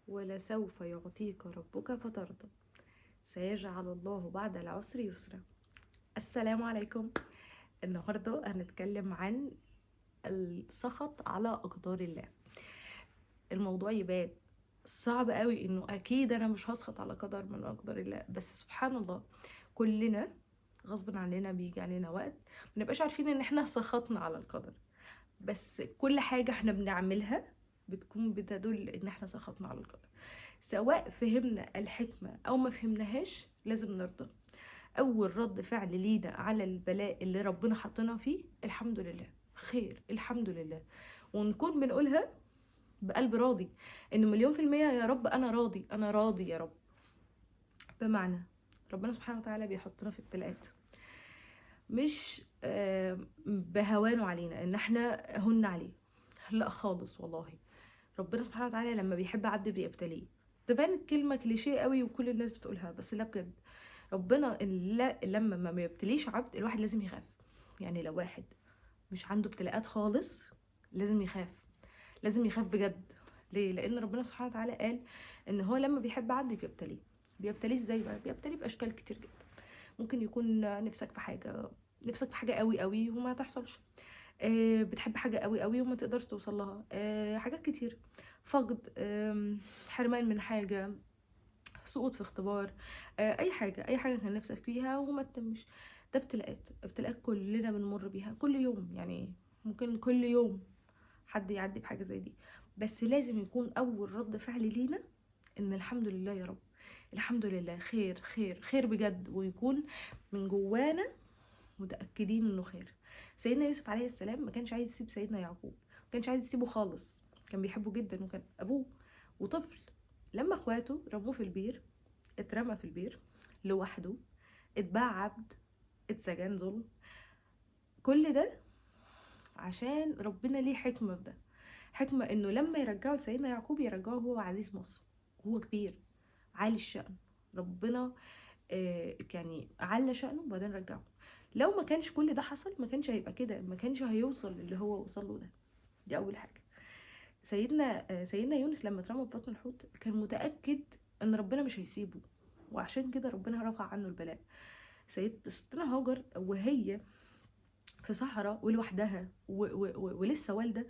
ولسوف يعطيك ربك فترضى سيجعل الله بعد العسر يسرا. السلام عليكم. النهارده هنتكلم عن السخط على أقدار الله. الموضوع يبان صعب قوي، انه اكيد انا مش هسخط على قدر من اقدار الله، بس سبحان الله كلنا غصب عننا بيجي علينا وقت ما نبقاش عارفين ان احنا سخطنا على القدر، بس كل حاجة احنا بنعملها بتكون بتدل ان احنا سخطنا على القدر. سواء فهمنا الحكمة او ما فهمناهاش لازم نرضى. اول رد فعل لينا على البلاء اللي ربنا حطنا فيه الحمد لله، خير الحمد لله، ونكون بنقولها بقلب راضي، انه مليون في المية يا رب انا راضي، انا راضي يا رب. بمعنى ربنا سبحانه وتعالى بيحطنا في ابتلاءات مش بهوانه علينا ان احنا هن عليه، لا خالص والله. ربنا سبحانه وتعالى لما بيحب عبد بيبتليه. تبان كلمة كليشيه قوي وكل الناس بتقولها، بس لا بجد. ربنا لما ما بيبتليش عبد الواحد لازم يخاف. يعني لو واحد مش عنده ابتلاءات خالص لازم يخاف، لازم يخاف بجد. ليه؟ لان ربنا سبحانه وتعالى قال ان هو لما بيحب عبد بيبتليه. بيبتليه ازاي بقى؟ بيبتليه باشكال كتير جدا. ممكن يكون نفسك في حاجه، نفسك في حاجه قوي قوي وما تحصلش. بتحب حاجه قوي قوي وما تقدرش توصل لها. حاجات كتير، فقد، حرمان من حاجه، سقوط في اختبار، اي حاجه، اي حاجه كان نفسك فيها وما تتمش. ده ابتلاءات، ابتلاءات كلنا بنمر بيها كل يوم. يعني ممكن كل يوم حد يعدي بحاجه زي دي، بس لازم يكون اول رد فعل لينا ان الحمد لله يا رب، الحمد لله، خير خير خير بجد، ويكون من جوانا متاكدين انه خير. سيدنا يوسف عليه السلام ما كانش عايز يسيب سيدنا يعقوب، ما كانش عايز يسيبه خالص، كان بيحبه جدا وكان ابوه وطفل. لما اخواته رموه في البير، اترمى في البير لوحده، اتباع عبد، اتسجن ظلم. كل ده عشان ربنا ليه حكمة في ده. حكمة انه لما يرجعوا لسيدنا يعقوب يرجعه هو عزيز مصر، وهو كبير عالي الشأن. ربنا يعني على شأنه وبعدين رجعه. لو ما كانش كل ده حصل ما كانش هيبقى كده، ما كانش هيوصل للي هو وصل له ده. دي اول حاجة. سيدنا يونس لما اترمى في بطن الحوت كان متأكد ان ربنا مش هيسيبه، وعشان كده ربنا رفع عنه البلاء. ستنا هاجر وهي في صحراء ولوحدها ولسه والده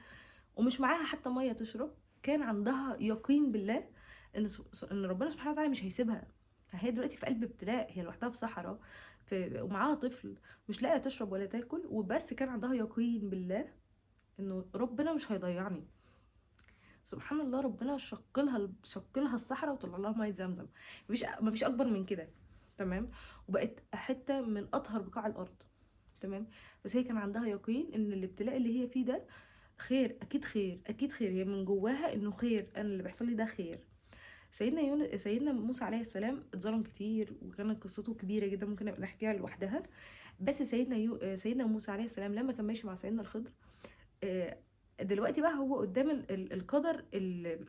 ومش معاها حتى ميه تشرب، كان عندها يقين بالله ان ربنا سبحانه وتعالى مش هيسيبها. هي دلوقتي في قلب ابتلاء، هي لوحدها في صحراء، ومعاها طفل مش لاقيه تشرب ولا تاكل، وبس كان عندها يقين بالله انه ربنا مش هيضيعني. سبحان الله، ربنا شق لها الصحراء وطلع لها ميه زمزم. مفيش اكبر من كده. تمام. وبقت حته من اطهر بقاع الارض. تمام. بس هي كان عندها يقين ان الابتلاء اللي هي فيه ده خير، اكيد خير، اكيد خير. هي من جواها انه خير، انا اللي بيحصل لي ده خير. سيدنا موسى عليه السلام اتظلم كتير وكانت قصته كبيره جدا، ممكن نبقى نحكيها لوحدها. بس سيدنا موسى عليه السلام لما كان ماشي مع سيدنا الخضر، آه، دلوقتي بقى هو قدام القدر اللي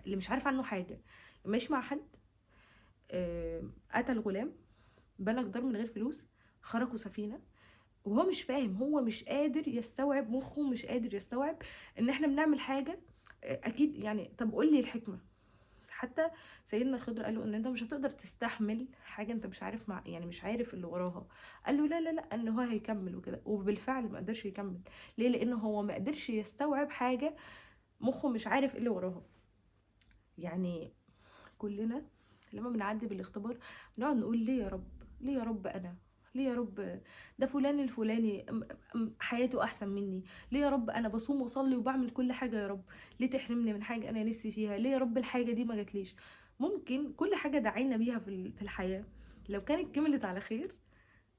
مش عارف عنه حاجه. ماشي مع حد، قتل غلام، بنى جدار من غير فلوس، خرقوا سفينه، وهو مش فاهم، هو مش قادر يستوعب، مخه مش قادر يستوعب ان احنا بنعمل حاجه. اكيد يعني، طب قول لي الحكمه. حتى سيدنا الخضر قال له ان انت مش هتقدر تستحمل حاجه انت مش عارف، مع يعني مش عارف اللي وراها. قال له لا لا لا، ان هو هيكمل وكده، وبالفعل ما قدرش يكمل. ليه؟ لانه هو ما قدرش يستوعب حاجه، مخه مش عارف ايه اللي وراها. يعني كلنا لما بنعدي بالاختبار بنقعد نقول ليه يا رب، ليه يا رب انا، ليه يا رب ده فلان الفلاني حياته احسن مني، ليه يا رب انا بصوم واصلي وبعمل كل حاجه، يا رب ليه تحرمني من حاجه انا نفسي فيها، ليه يا رب الحاجه دي ما جاتليش. ممكن كل حاجه دعينا بيها في الحياه لو كانت كملت على خير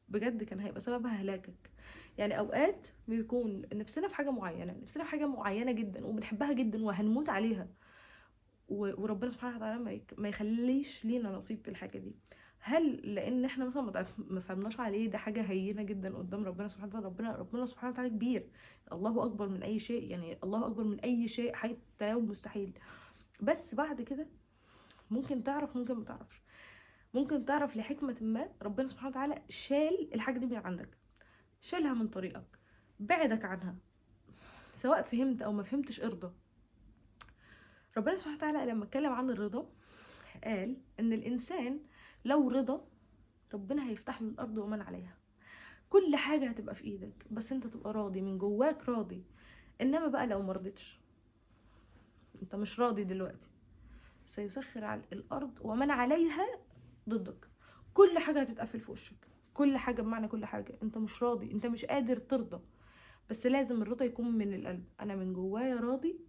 بجد كان هيبقى سببها هلاكك. يعني اوقات بيكون نفسنا في حاجه معينه، نفسنا في حاجه معينه جدا وبنحبها جدا وهنموت عليها، وربنا سبحانه وتعالى ما يخليش لينا نصيب في الحاجه دي. هل لان احنا مثلا ما صبرناش عليه؟ ده حاجه هينه جدا قدام ربنا سبحانه وتعالى. ربنا سبحانه وتعالى كبير، الله اكبر من اي شيء، يعني الله اكبر من اي شيء حتى لو مستحيل. بس بعد كده ممكن تعرف، ممكن ما تعرفش. ممكن تعرف لحكمه ما ربنا سبحانه وتعالى شال الحاجه دي من عندك، شالها من طريقك، بعدك عنها. سواء فهمت او ما فهمتش ارضى. ربنا سبحانه وتعالى لما اتكلم عن الرضا قال ان الانسان لو رضى ربنا هيفتح له الارض ومن عليها، كل حاجه هتبقى في ايدك بس انت تبقى راضي من جواك راضي. انما بقى لو مرضتش، انت مش راضي دلوقتي، سيسخر على الارض ومن عليها ضدك، كل حاجه هتتقفل في وشك، كل حاجه بمعنى كل حاجه. انت مش راضي، انت مش قادر ترضى، بس لازم الرضا يكون من القلب. انا من جوايا راضي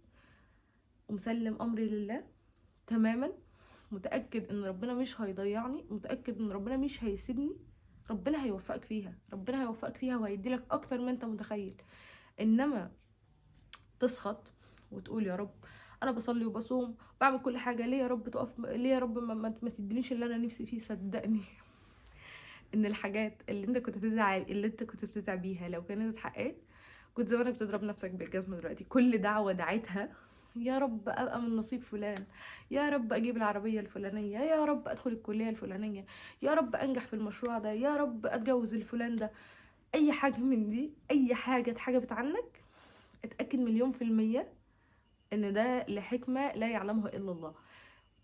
ومسلم امري لله تماما، متاكد ان ربنا مش هيضيعني، متاكد ان ربنا مش هيسيبني، ربنا هيوفقك فيها، ربنا هيوفقك فيها وهيديلك اكتر ما انت متخيل. انما تسخط وتقول يا رب انا بصلي وبصوم بعمل كل حاجه، ليه يا رب تقف، ليه يا رب ما تدينيش اللي انا نفسي فيه، صدقني ان الحاجات اللي انت كنت بتزعل بيها لو كانت اتحققت كنت زمانك بتضرب نفسك بالجزمه دلوقتي. كل دعوه دعيتها، يا رب ابقى من نصيب فلان، يا رب اجيب العربيه الفلانيه، يا رب ادخل الكليه الفلانيه، يا رب انجح في المشروع ده، يا رب اتجوز الفلان ده، اي حاجه من دي، اي حاجه اتحجبت عنك اتاكد مليون في الميه ان ده لحكمه لا يعلمها الا الله.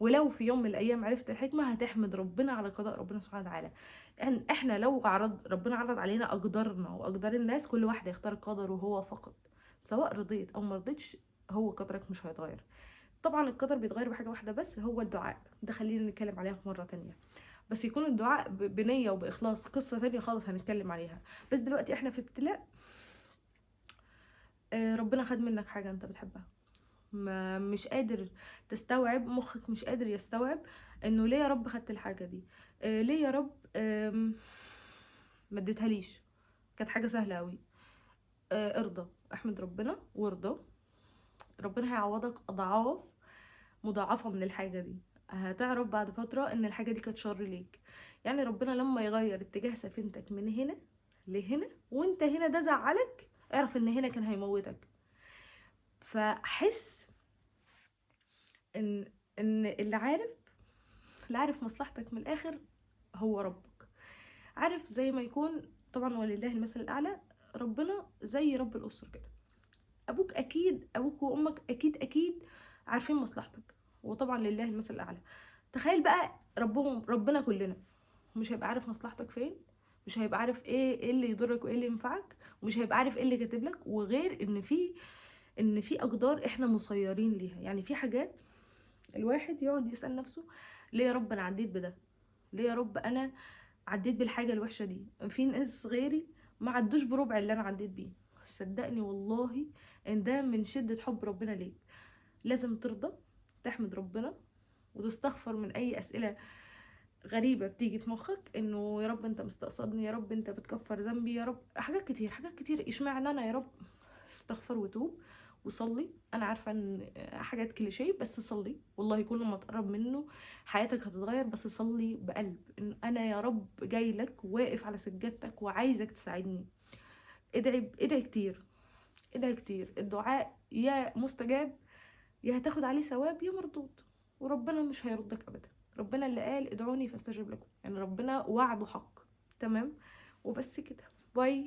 ولو في يوم من الايام عرفت الحكمه هتحمد ربنا على قضاء ربنا سبحانه وتعالى. يعني احنا لو ربنا عرض علينا اقدارنا واقدار الناس، كل واحد يختار قدره هو فقط، سواء رضيت او ما رضيتش هو قدرك مش هيتغير. طبعا القدر بيتغير بحاجه واحده بس، هو الدعاء، ده خلينا نتكلم عليها في مره تانية، بس يكون الدعاء بنيه وباخلاص، قصه تانية خالص هنتكلم عليها. بس دلوقتي احنا في ابتلاء، ربنا خد منك حاجه انت بتحبها، ما مش قادر تستوعب، مخك مش قادر يستوعب انه ليه يا رب خدت الحاجه دي، ليه يا رب ما اديتهاليش، كانت حاجه سهله قوي. ارضى، احمد ربنا وارضى، ربنا هيعوضك اضعاف مضاعفه من الحاجه دي. هتعرف بعد فتره ان الحاجه دي كانت شر ليك. يعني ربنا لما يغير اتجاه سفينتك من هنا لهنا وانت هنا ده زعلك، اعرف ان هنا كان هيموتك. فحس ان اللي عارف مصلحتك من الاخر هو ربك. عارف زي ما يكون، طبعا ولله المثل الاعلى، ربنا زي رب الاسره كده. ابوك اكيد، ابوك وامك اكيد اكيد عارفين مصلحتك، وطبعا لله المثل الاعلى. تخيل بقى ربنا كلنا مش هيبقى عارف مصلحتك فين، مش هيبقى عارف ايه اللي يضرك وايه اللي ينفعك، ومش هيبقى عارف ايه اللي كاتب لك. وغير ان في اقدار احنا مسيرين ليها. يعني في حاجات الواحد يقعد يسأل نفسه، ليه يا رب انا عديت بده، ليه يا رب انا عديت بالحاجه الوحشه دي، في ناس غيري ما عدوش بربع اللي انا عديت بيه. صدقني والله ان ده من شده حب ربنا ليك. لازم ترضى، تحمد ربنا، وتستغفر من اي اسئله غريبه بتيجي في مخك، انه يا رب انت مستقصدني، يا رب انت بتكفر ذنبي، يا رب حاجات كتير حاجات كتير، اشمعنى انا يا رب. استغفر وتوب وصلي. انا عارفه ان حاجات كليشيه، بس صلي والله كل ما تقرب منه حياتك هتتغير. بس صلي بقلب ان انا يا رب جاي لك واقف على سجادتك وعايزك تساعدني. ادعي كتير، ادعي كتير. الدعاء يا مستجاب يا هتاخد عليه ثواب يا مردود، وربنا مش هيردك ابدا. ربنا اللي قال ادعوني فاستجب لكم، يعني ربنا وعده حق. تمام، وبس كده. باي.